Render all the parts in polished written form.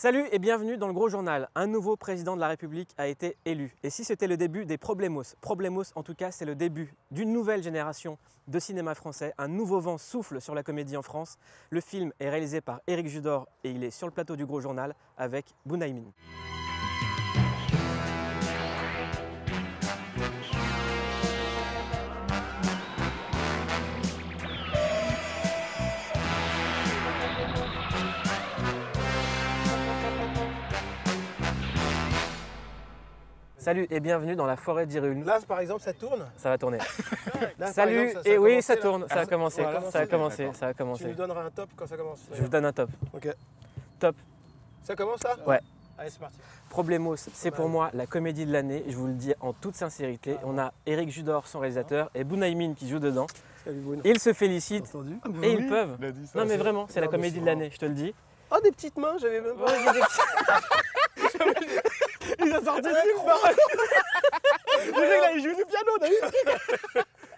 Salut et bienvenue dans le Gros Journal. Un nouveau président de la République a été élu. Et si c'était le début des Problemos, Problemos en tout cas c'est le début d'une nouvelle génération de cinéma français. Un nouveau vent souffle sur la comédie en France. Le film est réalisé par Éric Judor et il est sur le plateau du Gros Journal avec Bounaïmin. Salut et bienvenue dans la forêt d'Irul. Là, par exemple, ça tourne. Ça va tourner. Là, Salut, exemple, ça et a oui, commencé, ça là. tourne, ça a commencé, Voilà. ça a commencé, D'accord. ça a Tu commencé. nous donneras un top quand ça commence. Je vous donne un top. Ok. Top. Ça commence là? Ouais. Allez, c'est parti. Problemos, c'est pour moi la comédie de l'année, je vous le dis en toute sincérité. On a Éric Judor, son réalisateur, et Bounaïmin qui joue dedans. Salut, Boune. Ils se félicitent Entendu? et ils peuvent. Il a dit ça. Non mais vraiment, c'est la Non, mais comédie c'est de l'année, je te le dis. Oh, des petites mains, j'avais même pas. Il a sorti une barre. Il joue du piano, t'as vu?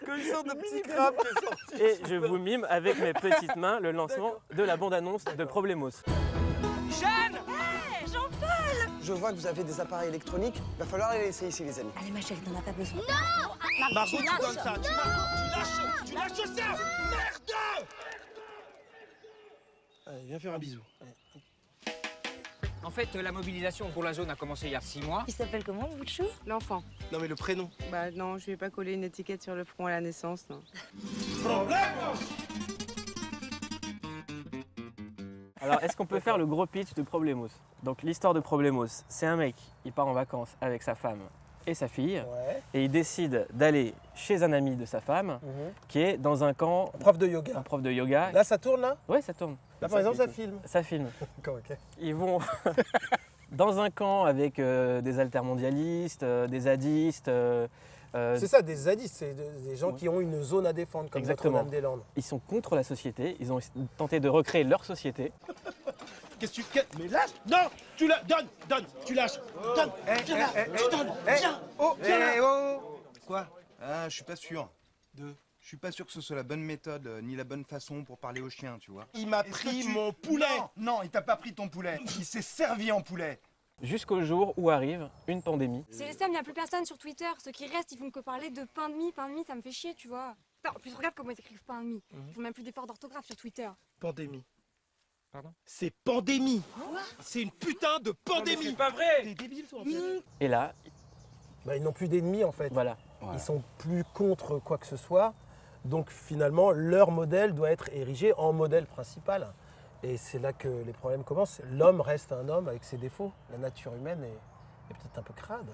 Comme une sorte de petit crabe qui est sorti. Et je vous mime avec mes petites mains le lancement de la bande-annonce de Problemos. Je vois que vous avez des appareils électroniques. Il va falloir les laisser ici, les amis. Allez ma chérie, t'en as pas besoin. Margot, tu donnes ça. Tu lâches ça. Merde! Allez, viens faire un bisou. En fait, la mobilisation pour la zone a commencé il y a 6 mois. Il s'appelle comment le bout de chou? L'enfant. Non, mais le prénom. Bah non, je lui ai pas collé une étiquette sur le front à la naissance, non. Alors, est-ce qu'on peut faire le gros pitch de Problemos? Donc, l'histoire de Problemos, c'est un mec, il part en vacances avec sa femme et sa fille, Ouais. et il décide d'aller chez un ami de sa femme, qui est dans un camp, Prof de un yoga. prof de yoga. Là, ça tourne là? Ouais, ça tourne, Là, par exemple, ça filme. ça filme. D'accord, ok. Ils vont dans un camp avec des altermondialistes, des zadistes. C'est ça, des zadistes, c'est des gens qui ont une zone à défendre, comme Exactement. Notre-Dame-des-Landes. Ils sont contre la société, ils ont tenté de recréer leur société. Qu'est-ce que tu... Mais lâche! Non! Tu la... Donne! Tu lâches! Donne! Tu donnes! Viens! Oh, oh. Quoi? Ah, je suis pas sûr. Je suis pas sûr que ce soit la bonne méthode, ni la bonne façon pour parler aux chiens, tu vois. Il m'a pris mon poulet! Non, il t'a pas pris ton poulet. Il s'est servi en poulet. Jusqu'au jour où arrive une pandémie. C'est le seum, il n'y a plus personne sur Twitter. Ceux qui restent, ils font que parler de pain de mie, ça me fait chier, tu vois. Putain, en plus, regarde comment ils écrivent pain de mie. Ils font même plus d'efforts d'orthographe sur Twitter. Pandémie. Pardon? C'est pandémie! C'est une putain de pandémie! C'est pas vrai! T'es débile, toi, en fait. Et là, Bah, ils n'ont plus d'ennemis, en fait. voilà. Ils sont plus contre quoi que ce soit. Donc, finalement, leur modèle doit être érigé en modèle principal. Et c'est là que les problèmes commencent. L'homme reste un homme avec ses défauts. La nature humaine est peut-être un peu crade.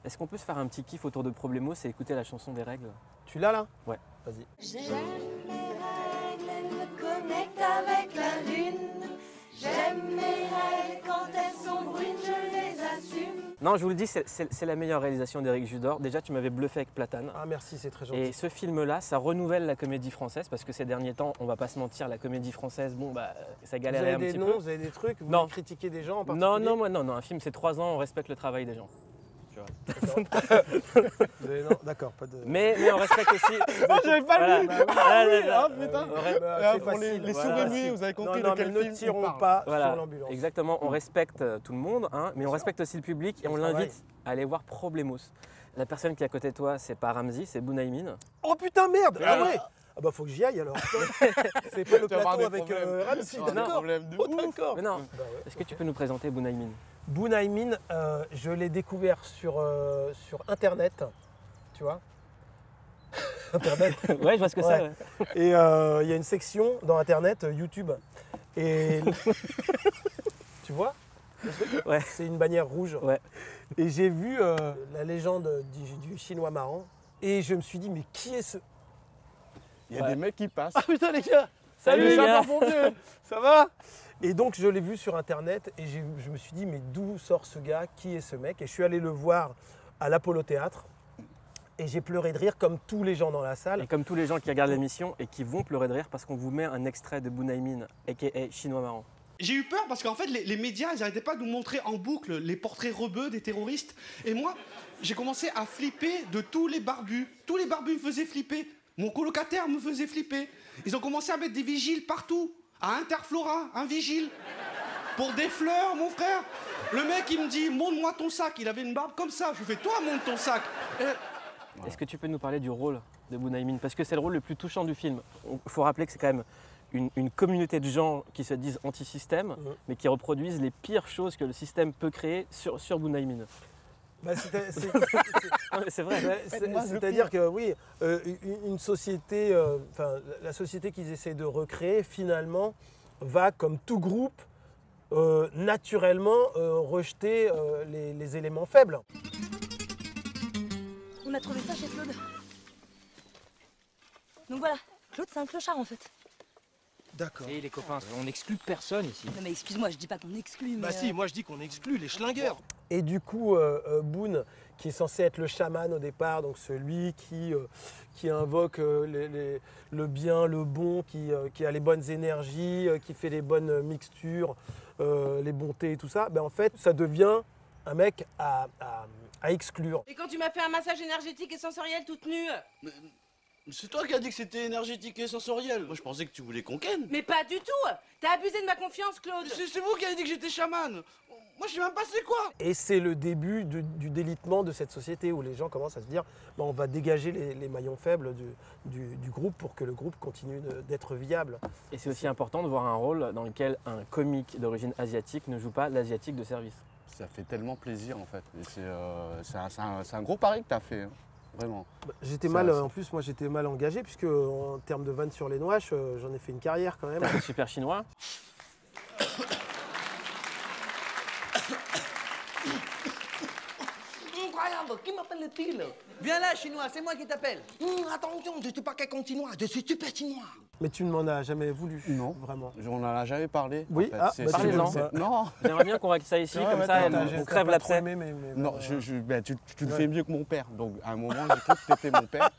Est-ce qu'on peut se faire un petit kiff autour de Problemos et écouter la chanson des règles? Tu l'as là? Ouais. Vas-y. J'aime mes règles, elles me connectent avec la lune. J'aime mes règles, quand elles sont brunes, je les assume. Non, je vous le dis, c'est la meilleure réalisation d'Éric Judor. Déjà, tu m'avais bluffé avec Platane. Ah, merci, c'est très gentil. Et ce film-là, ça renouvelle la comédie française parce que ces derniers temps, on va pas se mentir, la comédie française, bon, bah, ça Vous galérait avez un des petit noms, peu. vous avez des trucs, vous Non. voulez critiquer des gens en particulier? Non, non, moi, non, un film, c'est 3 ans, on respecte le travail des gens. Non, d'accord, pas de... Mais on respecte aussi. Oh, j'avais pas Voilà. lu! Voilà, Ah, putain! C'est Pour les facile. sourds et muets, vous avez compris de Non, quel mais ne film on tirons parle. pas Voilà, sur l'ambulance. exactement, on respecte tout le monde, hein, mais on respecte aussi le public et on Le l'invite travail. à aller voir Problemos. La personne qui est à côté de toi, c'est pas Ramzi, c'est Bounaïmin. Oh putain, merde! Ah ouais! Ah bah faut que j'y aille alors. C'est pas le Tu vas avoir plateau des avec problèmes. Ramsey, Tu vas avoir des d'accord? problèmes de Oh, ouf. d'accord. Mais non, Bah ouais. est-ce que tu peux nous présenter Bounaïmin? Bounaïmin, je l'ai découvert sur Internet, tu vois. Internet. Ouais, je vois ce que Ouais. c'est. Ouais. Et il y a une section dans Internet, YouTube. Et tu vois le truc? Ouais. C'est une bannière rouge. Ouais. Et j'ai vu la légende du chinois marrant. Et je me suis dit, mais qui est ce... Il y a des mecs qui passent. Ah putain les gars! Salut, les ça gars. va, mon vieux. Ça va? Et donc je l'ai vu sur Internet et je me suis dit, mais d'où sort ce gars? Qui est ce mec? Et je suis allé le voir à l'Apollo Théâtre. Et j'ai pleuré de rire comme tous les gens dans la salle. Et comme tous les gens qui regardent l'émission et qui vont pleurer de rire parce qu'on vous met un extrait de Bounaïmin, a.k.a. Chinois marrant. J'ai eu peur parce qu'en fait, les médias, ils n'arrêtaient pas de nous montrer en boucle les portraits rebeux des terroristes. Et moi, j'ai commencé à flipper de tous les barbus. Tous les barbus me faisaient flipper. Mon colocataire me faisait flipper. Ils ont commencé à mettre des vigiles partout. À Interflora, un vigile. Pour des fleurs, mon frère. Le mec, il me dit, montre-moi ton sac. Il avait une barbe comme ça. Je lui fais, toi, montre ton sac. Est-ce que tu peux nous parler du rôle de Bunaimin? Parce que c'est le rôle le plus touchant du film. Il faut rappeler que c'est quand même une communauté de gens qui se disent anti-système, mais qui reproduisent les pires choses que le système peut créer sur Bunaimin. Bah, c'est vrai. C'est-à-dire que oui, une société, la société qu'ils essaient de recréer, finalement, va, comme tout groupe, naturellement rejeter les éléments faibles. On a trouvé ça chez Claude. Donc voilà, Claude c'est un clochard en fait. D'accord. Et les copains, on n'exclut personne ici. Non mais excuse-moi, je dis pas qu'on exclut, mais... Bah si, moi je dis qu'on exclut les schlingueurs. Et du coup, Boone, qui est censé être le chaman au départ, donc celui qui invoque le bien, le bon, qui a les bonnes énergies, qui fait les bonnes mixtures, les bontés et tout ça, ben en fait, ça devient un mec à exclure. Et quand tu m'as fait un massage énergétique et sensoriel toute nue? C'est toi qui as dit que c'était énergétique et sensoriel. Moi je pensais que tu voulais qu'on ken. Mais pas du tout! T'as abusé de ma confiance, Claude! C'est vous qui avez dit que j'étais chaman. Moi je sais même pas c'est quoi. Et c'est le début du délitement de cette société où les gens commencent à se dire ben, on va dégager les maillons faibles du groupe pour que le groupe continue d'être viable. Et c'est aussi important de voir un rôle dans lequel un comique d'origine asiatique ne joue pas l'asiatique de service. Ça fait tellement plaisir en fait. C'est un gros pari que tu as fait. Hein. Vraiment. J'étais mal, en plus, moi j'étais mal engagé, puisque en termes de vannes sur les noix, j'en ai fait une carrière quand même. C'est super chinois. Incroyable, qui m'appelle-t-il? Viens là, chinois, c'est moi qui t'appelle. Attention, je suis pas quelqu'un chinois, je suis super chinois. Mais tu ne m'en as jamais voulu. Non, vraiment. On n'en a jamais parlé. Oui, en fait. Parlez-en. Non. J'aimerais bien qu'on règle ça ici, comme ça, on crève l'abcès. Non, tu le fais mieux que mon père. Donc à un moment, j'ai cru que tu étais mon père.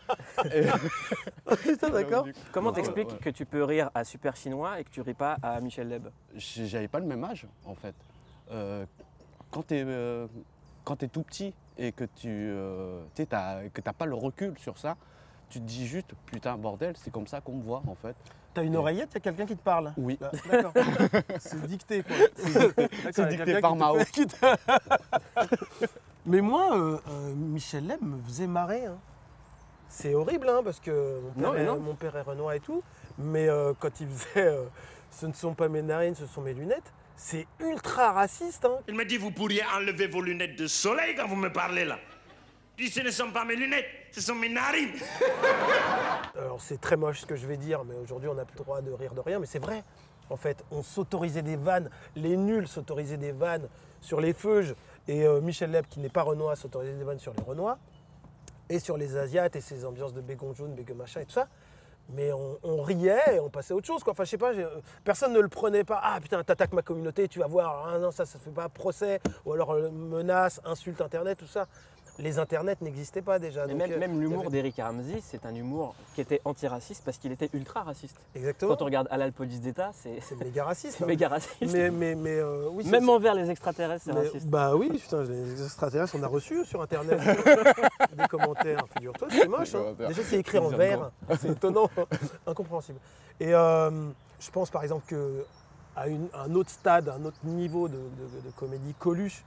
Putain, d'accord. Comment t'expliques que tu peux rire à Super Chinois et que tu ris pas à Michel Leb? J'avais pas le même âge, en fait. Quand tu es tout petit et que tu n'as pas le recul sur ça, tu te dis juste, putain, bordel, c'est comme ça qu'on me voit, en fait. T'as une oreillette, il y a quelqu'un qui te parle? Oui. D'accord. C'est dicté, quoi. C'est dicté par Mao. Mais moi, Michel Leb me faisait marrer. Hein. C'est horrible, hein, parce que mon père est renois et tout. Mais quand il faisait ce ne sont pas mes narines, ce sont mes lunettes, c'est ultra raciste. Hein. Il m'a dit, vous pourriez enlever vos lunettes de soleil quand vous me parlez là. Puis ce ne sont pas mes lunettes, ce sont mes narines. Alors c'est très moche ce que je vais dire, mais aujourd'hui on n'a plus le droit de rire de rien, mais c'est vrai. En fait, on s'autorisait des vannes, les nuls s'autorisaient des vannes sur les feuges, et Michel Leb, qui n'est pas renois, s'autorisait des vannes sur les renois, et sur les asiates, et ces ambiances de bégon jaune, bégon machin et tout ça. Mais on riait et on passait à autre chose, quoi. Enfin, je sais pas, personne ne le prenait pas. Ah putain, t'attaques ma communauté, tu vas voir. Ah non, ça fait pas procès. Ou alors menaces, insultes, internet, tout ça. Les internets n'existaient pas déjà. Mais donc, même l'humour d'Eric Ramsey, c'est un humour qui était antiraciste parce qu'il était ultra raciste. Exactement. Quand on regarde Halal Police d'État, c'est méga raciste. C'est méga raciste. Oui, même envers les extraterrestres, c'est raciste. Bah oui, putain, les extraterrestres, on a reçu sur internet des commentaires. Figure-toi, c'est moche. Hein. Déjà, c'est écrit en vert. C'est étonnant, incompréhensible. Et je pense par exemple qu'à un autre stade, un autre niveau de comédie, Coluche,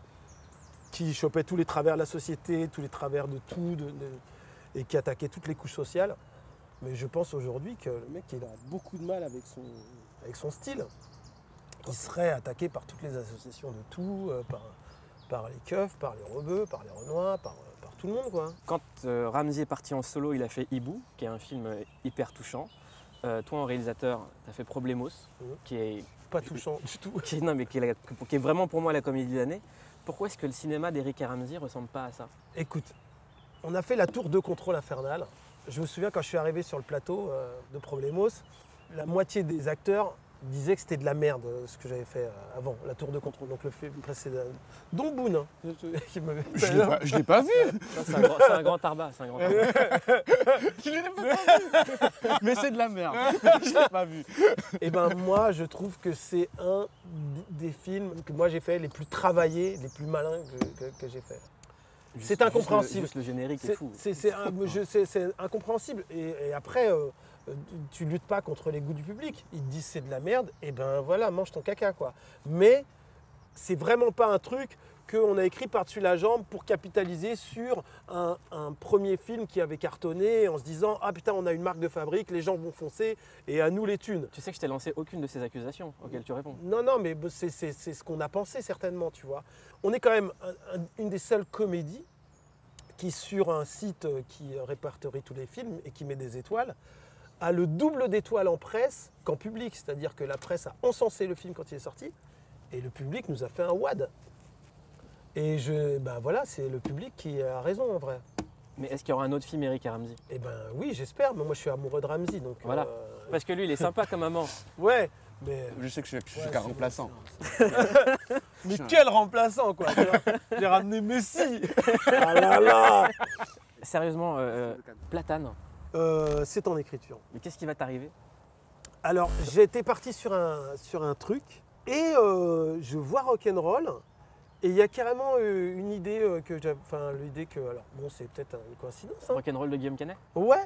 qui chopait tous les travers de la société, tous les travers de tout, et qui attaquait toutes les couches sociales. Mais je pense aujourd'hui que le mec, il a beaucoup de mal avec son style. Il serait attaqué par toutes les associations de tout, par les keufs, par les rebeux, par les renois, par tout le monde, quoi. Quand Ramsey est parti en solo, il a fait Hibou, qui est un film hyper touchant. Toi, en réalisateur, tu as fait Problemos, qui est... Pas touchant du tout. Qui est vraiment pour moi la comédie de l'année. Pourquoi est-ce que le cinéma d'Eric Ramsey ne ressemble pas à ça? Écoute, on a fait la tour de contrôle infernal. Je me souviens quand je suis arrivé sur le plateau de Problemos, la moitié des acteurs disaient que c'était de la merde ce que j'avais fait avant, la tour de contrôle, donc le film précédent. Dont Boone, hein, Je l'ai pas vu. C'est un grand tarbat, c'est un grand tarbat. Je l'ai pas vu. Mais c'est de la merde. Je l'ai pas vu. Et ben moi, je trouve que c'est un des films que moi j'ai fait les plus travaillés, les plus malins que j'ai fait. C'est incompréhensible. Juste le générique est fou. C'est incompréhensible. Et après, tu luttes pas contre les goûts du public. Ils te disent c'est de la merde, et ben voilà, mange ton caca, quoi. Mais c'est vraiment pas un truc qu'on a écrit par-dessus la jambe pour capitaliser sur un premier film qui avait cartonné en se disant « Ah putain, on a une marque de fabrique, les gens vont foncer et à nous les thunes ». Tu sais que je t'ai lancé aucune de ces accusations auxquelles tu réponds. Non, non, mais c'est ce qu'on a pensé certainement, tu vois. On est quand même une des seules comédies qui, sur un site qui répertorie tous les films et qui met des étoiles, a le double d'étoiles en presse qu'en public. C'est-à-dire que la presse a encensé le film quand il est sorti et le public nous a fait un WAD. Et ben voilà, c'est le public qui a raison en vrai. Mais est-ce qu'il y aura un autre film Eric et Ramzy? Eh ben oui, j'espère, mais moi je suis amoureux de Ramzy. Donc, voilà, parce que lui il est sympa comme amant. Ouais, mais... Je sais que je suis qu'un remplaçant. Mais quel remplaçant quoi. J'ai ramené Messi. Ah là là. Sérieusement, Platane. C'est en écriture. Mais qu'est-ce qui va t'arriver? Alors j'étais parti sur un truc et je vois Rock'n'Roll. Et il y a carrément une idée que j'avais. Enfin, l'idée que. Alors, bon, c'est peut-être une coïncidence. Hein. Rock'n'Roll de Guillaume Canet? Ouais.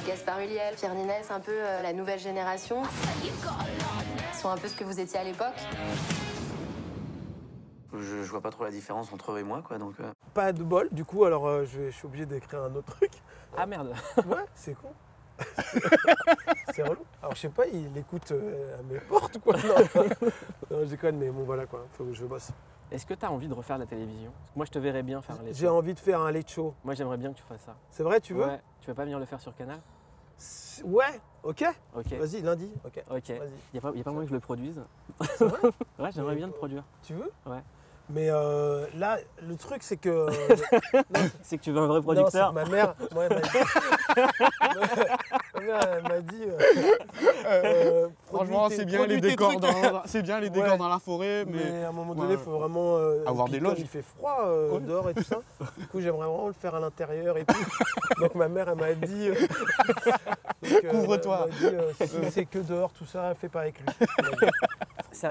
Gaspard Ulliel, Pierre Niney, c'est un peu la nouvelle génération. Ils sont un peu ce que vous étiez à l'époque. Je vois pas trop la différence entre eux et moi, quoi, donc... Pas de bol, du coup, alors je suis obligé d'écrire un autre truc. Ah merde. Ouais, c'est con. C'est relou. Alors je sais pas, il écoute à mes portes quoi. Non, je déconne, mais bon voilà quoi, faut que je bosse. Est-ce que tu as envie de refaire la télévision? Moi je te verrais bien faire un late show. J'ai envie de faire un late show. Moi j'aimerais bien que tu fasses ça. C'est vrai, tu veux? Ouais. Tu veux pas venir le faire sur Canal? Ouais, ok. Ok. Vas-y, lundi. Ok. Ok. Y a pas moyen que je le produise? C'est vrai? Ouais, j'aimerais bien le produire. Tu veux? Ouais. Mais là, le truc, c'est que... c'est que tu veux un vrai producteur? Non, ma mère, moi, elle m'a dit... Franchement, c'est bien les décors dans la forêt, mais à un moment donné, il faut vraiment... avoir des loges. Il fait froid dehors et tout ça. Du coup, j'aimerais vraiment le faire à l'intérieur et tout. Donc ma mère, elle m'a dit... Couvre-toi. Si c'est que dehors, tout ça, fais pas avec lui.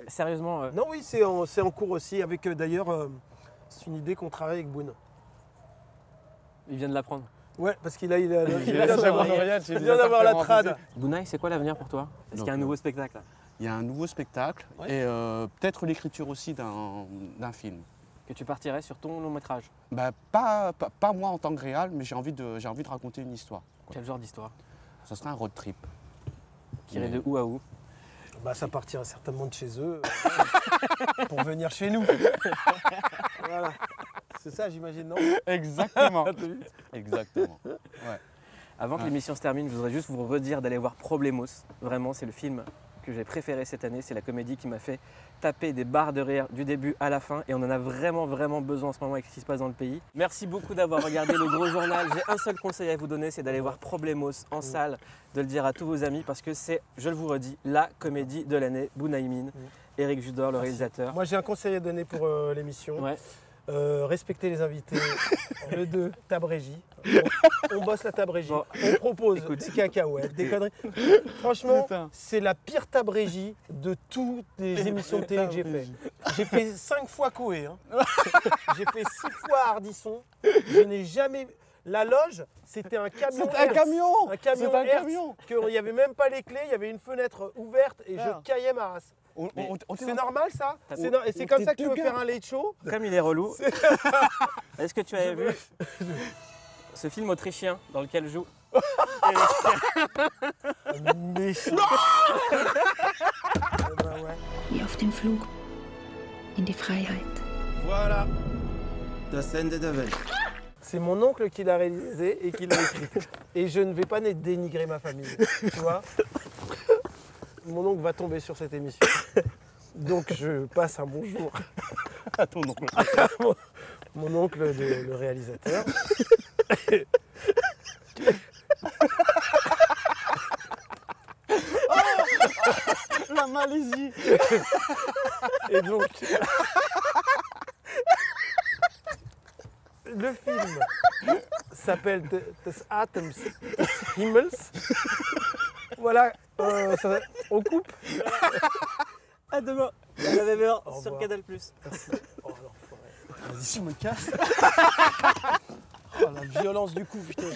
Sérieusement Non, oui, c'est en cours aussi. Avec d'ailleurs, c'est une idée qu'on travaille avec Boone. Il vient de l'apprendre. Ouais, parce qu'il vient d'avoir la trad. Bounaï, c'est quoi l'avenir pour toi? Est-ce qu'il y a un nouveau spectacle? Il y a un nouveau spectacle et peut-être l'écriture aussi d'un film. Que tu partirais sur ton long métrage? Bah, pas moi en tant que réal, mais j'ai envie de raconter une histoire. Quel genre d'histoire? Ça serait un road trip. Qui irait de où à où? Bah, ça partira certainement de chez eux pour venir chez nous. Voilà. C'est ça, j'imagine, non? Exactement. Exactement. Ouais. Avant que l'émission se termine, je voudrais juste vous redire d'aller voir Problemos. Vraiment, c'est le film que j'ai préféré cette année. C'est la comédie qui m'a fait taper des barres de rire du début à la fin. Et on en a vraiment, vraiment besoin en ce moment avec ce qui se passe dans le pays. Merci beaucoup d'avoir regardé Le Gros Journal. J'ai un seul conseil à vous donner, c'est d'aller voir Problemos en salle, de le dire à tous vos amis parce que c'est, je le vous redis, la comédie de l'année. Bounaï Min, Éric Judor, le réalisateur. Moi, j'ai un conseil à donner pour l'émission. Ouais. Respecter les invités. Le 2, tabrégie. On bosse la tabrégie. Bon, on propose des cacahuètes, des conneries. Franchement, c'est la pire tabrégie de toutes les émissions de télé que j'ai fait. J'ai fait 5 fois Coé. Hein. J'ai fait 6 fois Ardisson. Je n'ai jamais... La loge, c'était un camion. C'était un camion. Un camion. C'était un camion. Il n'y avait même pas les clés, il y avait une fenêtre ouverte et je caillais ma race. C'est normal ça? Et c'est comme ça que tu veux faire un late show? Comme il est relou. Est-ce que tu avais vu ce film autrichien dans lequel joue Méchant. Wie auf dem Flug in die Freiheit. Voilà. Das Ende der Welt. C'est mon oncle qui l'a réalisé et qui l'a écrit. Et je ne vais pas dénigrer ma famille, tu vois. Mon oncle va tomber sur cette émission. Donc je passe un bonjour à ton oncle. Mon oncle, le réalisateur. Oh, la Malaisie. Et donc, le film s'appelle Des Atems des Himmels. Voilà, on coupe. À demain, à la même heure sur Canal+. Merci. Oh l'enfoiré. Vas-y, je me casse. Oh la violence du coup, putain.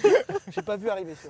J'ai pas vu arriver ça.